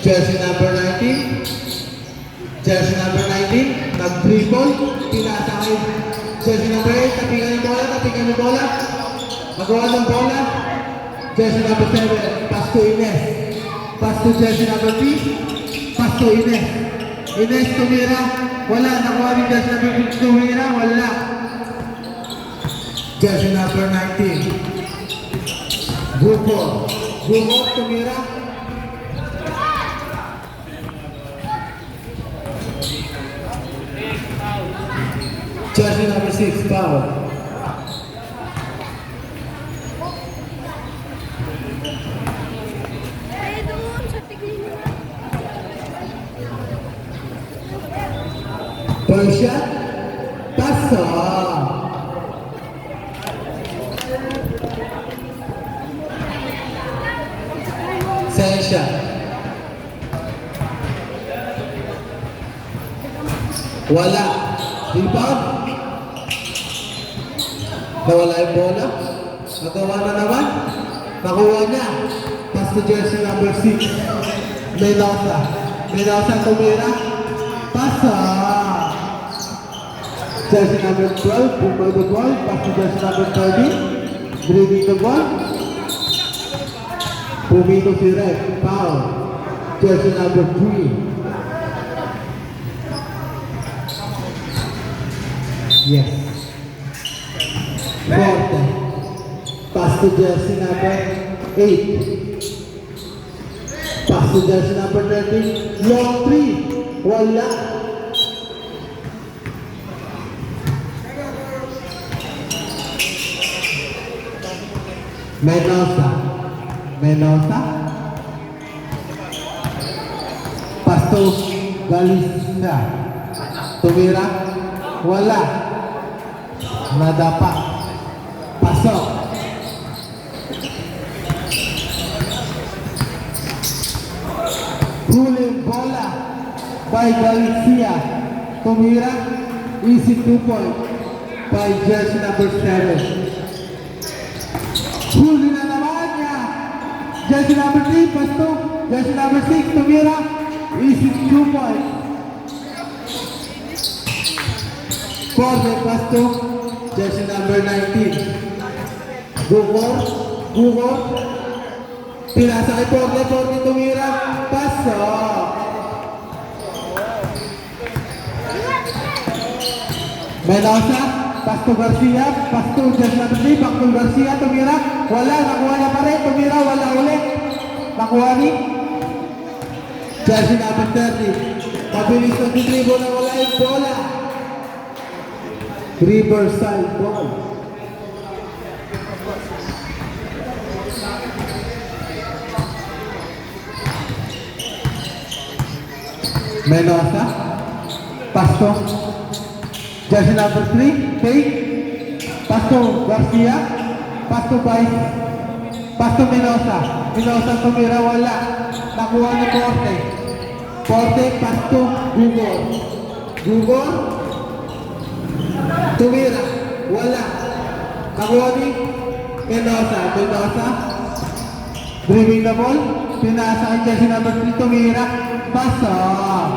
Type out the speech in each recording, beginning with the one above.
Jersey number 19. Jersey number 19. Nag-dribble. Pinasa kay jersey number 8. Tapigan ng bola. Tapigan ng bola. Magawa ng bola. Jersey number 7. Pass to Ines. Pass to jersey number 3. Pass to Ines. Ines tumira. Wala. Nakuha rin jersey number 3. Tumira. Wala. Jersey number 19. Grupo. Grupo tumira. Jersey number 6, foul. Persia, pasa. Sensha. Wala. Rebound. Nawala yung bola. Nagawa na naman. Nakuha niya. Pass to jersey number 6. Mendoza. Mendoza tumira. Pasa. Jersey number 12. Bumay the ball. Pass to jersey number 30. Dribbling the ball. Pumito si Red. Foul. Jersey number 3. Yes. Forte. Pass to jersey number 8. Pass to jersey number 13. Long 3. Wala. Mendoza. Mendoza. Pass to Galicia. Tumira. Wala. Nadapak. Pasok. Huling bola by Galicia. Tumira. Easy 2 point by jersey number 7. Huli na naman niya. Jersey number 3. Pasto. Jersey number 6. Tumira. Easy 2 point. Forte Pasto. Jersey number 19. Gugor. Gugor. Pinasa kay Forte. Forte tumira. Pasok. Mendoza. Pasto Garcia. Pasto jersey number 3. Pasto Garcia tumira. Wala. Nakuha niya pa rin. Tumira. Wala ulit. Nakuha ni jersey number 30. Mabilis na dribble na wala yung bola. Riverside ball. Mendoza. Pasto. Jersey number 3. Kate. Pasto Garcia. Pasto Vice. Pasto Mendoza. Mendoza tumira. Wala. Nakuha ni Forte. Forte. Pasto. Gugor. Gugor. Tumira. Wala. Nakuha ni Mendoza. Mendoza. Dribbling the ball. Pinasa kay jersey number 3. Tumira. Pasok.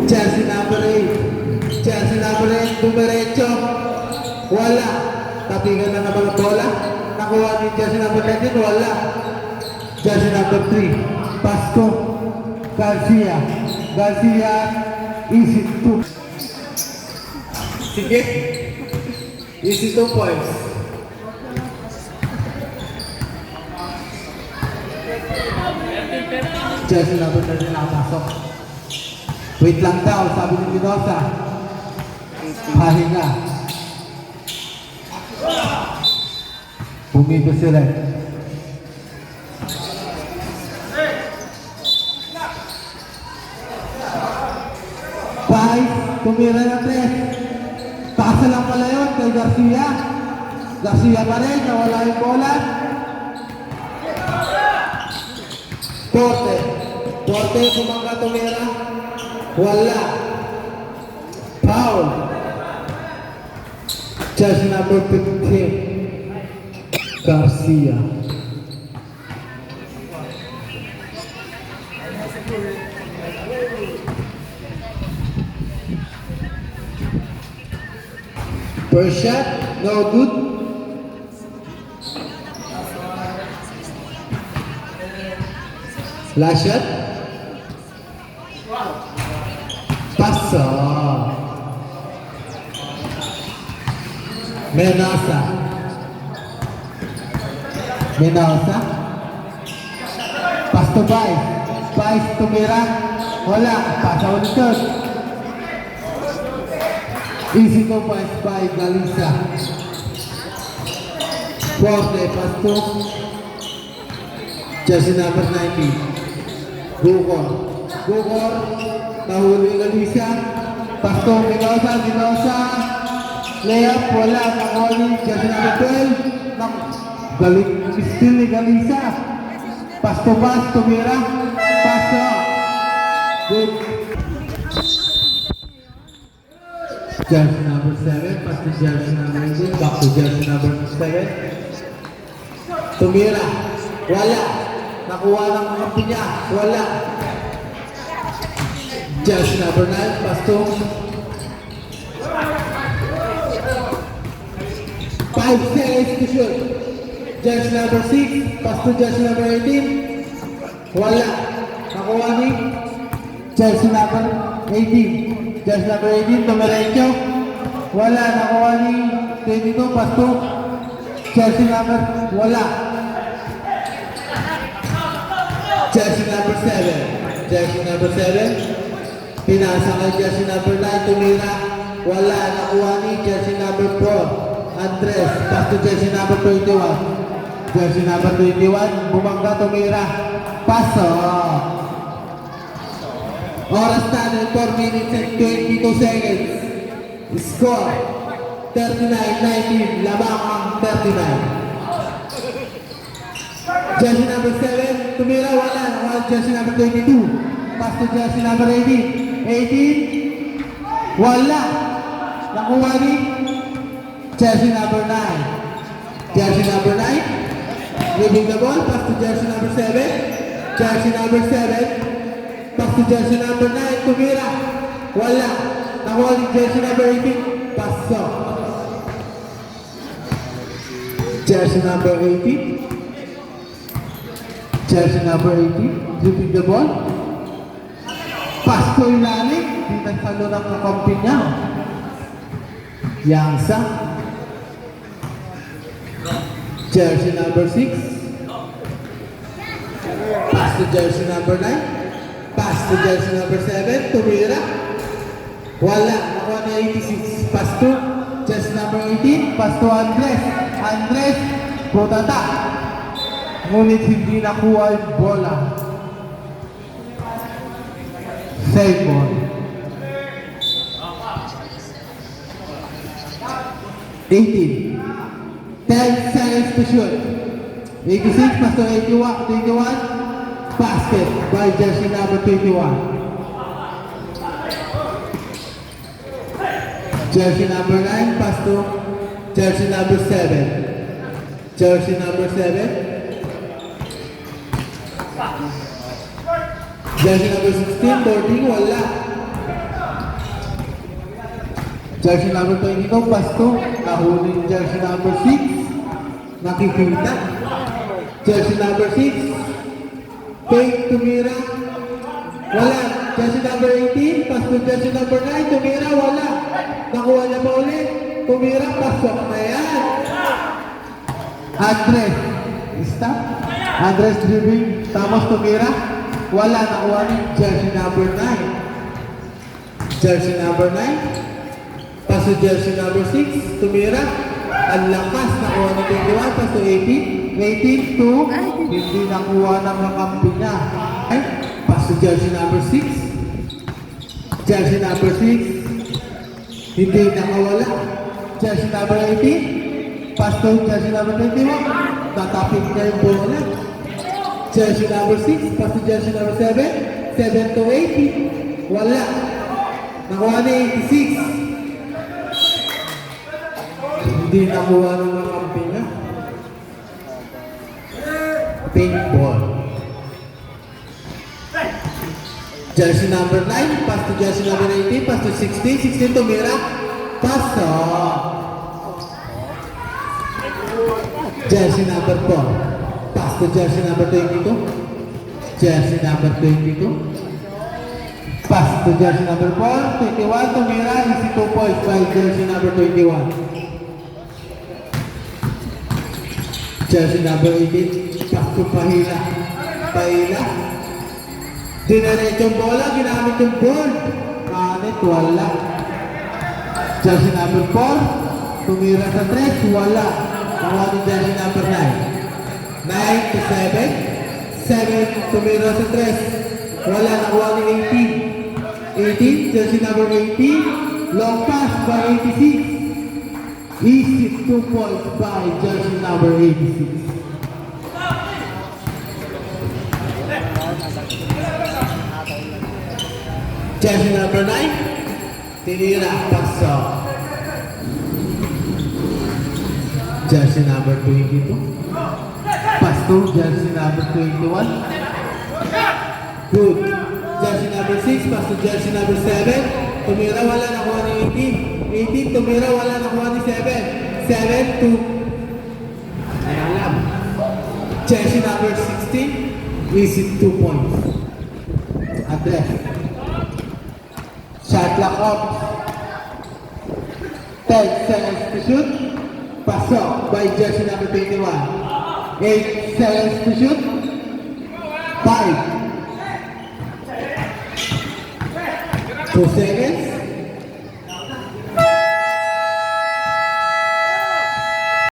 Jersey number 8. Jersey number 8. Dumiretso. Wala. Tapigan na naman ang bola. Nakuha ni jersey number 19. Wala. Jersey number 3. Pasto. Garcia. Garcia. Easy 2. Sige. Easy 2 points. Jersey number 13 nakapasok. Wait lang daw, sabi ni Mendoza. Pahinga. Pumito sila. Tumira na 3. Pasa lang pala yun kay Garcia. Garcia pa rin, nawala yung bola. Forte. Forte, kumangka tumira. Wala. Foul. Jersey number 15, Garcia. First shot, no good. Last shot. Paso. Menasa. Pass to Vice. Vice tumira. Wala. Pasa ulit. Easy to pass by Galisa. Forte, pass to jersey number 90. Gugor. Nahuli Galisa. Pass to Minosa. Layup, wala. Nakawali, jersey number 12. Galing, still ni Galisa. Pass, tumira. Pass. Good. Jersey number 7, pass to jersey number 8, back to jersey number 7. Tumira, wala. Nakuha ng kampi niya, wala. Jersey number 9, pass to 5 seconds to shoot. Jersey number 6, pass to jersey number 18. Wala. Nakuha ni jersey number 18. Jersey number 18, Tomerencio. Wala, nakuha ni 22, pass to jersey number, wala. Jersey number 7. Pinasa kay jersey number 9, tumira. Wala, nakuha ni jersey number 4, Andres. Pass to jersey number 21. Jersey number 21, bumangga, tumira. Paso. Oras tayo, 4 minutes and 22 seconds. Score, 39-19. Labang ang 39. Jersey number 7, tumira, wala. Jersey number 22. Pass to jersey number 18. 18, wala. Nakuha ni jersey number 9. Jersey number 9, leaving the ball. Pass to jersey number 7. Jersey number 7. Pass to jersey number 9, tumira. Wala. Nakuha ni jersey number 18. Paso. Jersey number 18. Jersey number 18. Dribbling the ball. Pass to ilalim. Di nagsalo ng kakampi niya. Yangsa. Jersey number 6. Pass to jersey number 9. Pass to jersey number 7, tumira. Wala, nakuha na 86. Pass to jersey number 18, pass to Andres. Andres, butata. Ngunit hindi nakuha yung bola. Save ball. 18. 10 seconds to shoot. 86, pass to 21. Basket by jersey number 21. Jersey number 9, pass to jersey number 7. Jersey number 7. Jersey number 16, boarding, wala. Jersey number 22, pass to, nahuli jersey number 6. Nakikita. Jersey number 6. Fake, tumira. Wala. Jersey number 18, pass to jersey number 9, tumira, wala. Nakuha niya pa ulit. Tumira, pasok na yan. Andres. Stop. Andres dribbling. Tapos tumira. Wala. Nakuha ni jersey number 9. Jersey number 9. Pass to jersey number 6, tumira. Ang lakas. Nakuha ni 21, pass to 18. 18 to, hindi nakuha ng kakampi niya. Ay, pass to jersey number 6. Jersey number 6. Hindi nakawala. Jersey number 18. Pass to jersey number 21. Tatapin niya yung bola. Jersey number 6. Pass to jersey number 7. 7 to 18. Wala. Nakuha ni 86. Hindi nakuha ng mga kampi na. Pink ball. Jersey number 9, pass to jersey number 18, pass to 16, 16 tumira, pasok. Jersey number 4, pass to jersey number 22, jersey number 22, pass to jersey number 4, 21 tumira, easy 2 points by jersey number 21. Jersey number 18, pass to Pahila, Pahila. Dinarechong bola, ginamit yung board. Manit, wala. Jersey number 4, tumira sa 3, wala. Nakuha ni jersey number 9. 9 to 7. 7, tumira sa 3. Wala, nakuha ni 18. 18, jersey number 18. Long pass by 86. Easy 2 points by jersey number 86. Jersey number 9, tinira, pasok. Jersey number 22, pass to jersey number 21. Good. Jersey number 6, pass to jersey number 7. Tumira, wala, nakuha ni 18. 18, tumira, wala, nakuha ni 7. 7 to... alam. Jersey number 16, easy 2 points. Address. Shot clock off. 10 seconds to shoot. Pasok by jersey number 21. 8 seconds to shoot. 5. 2 seconds.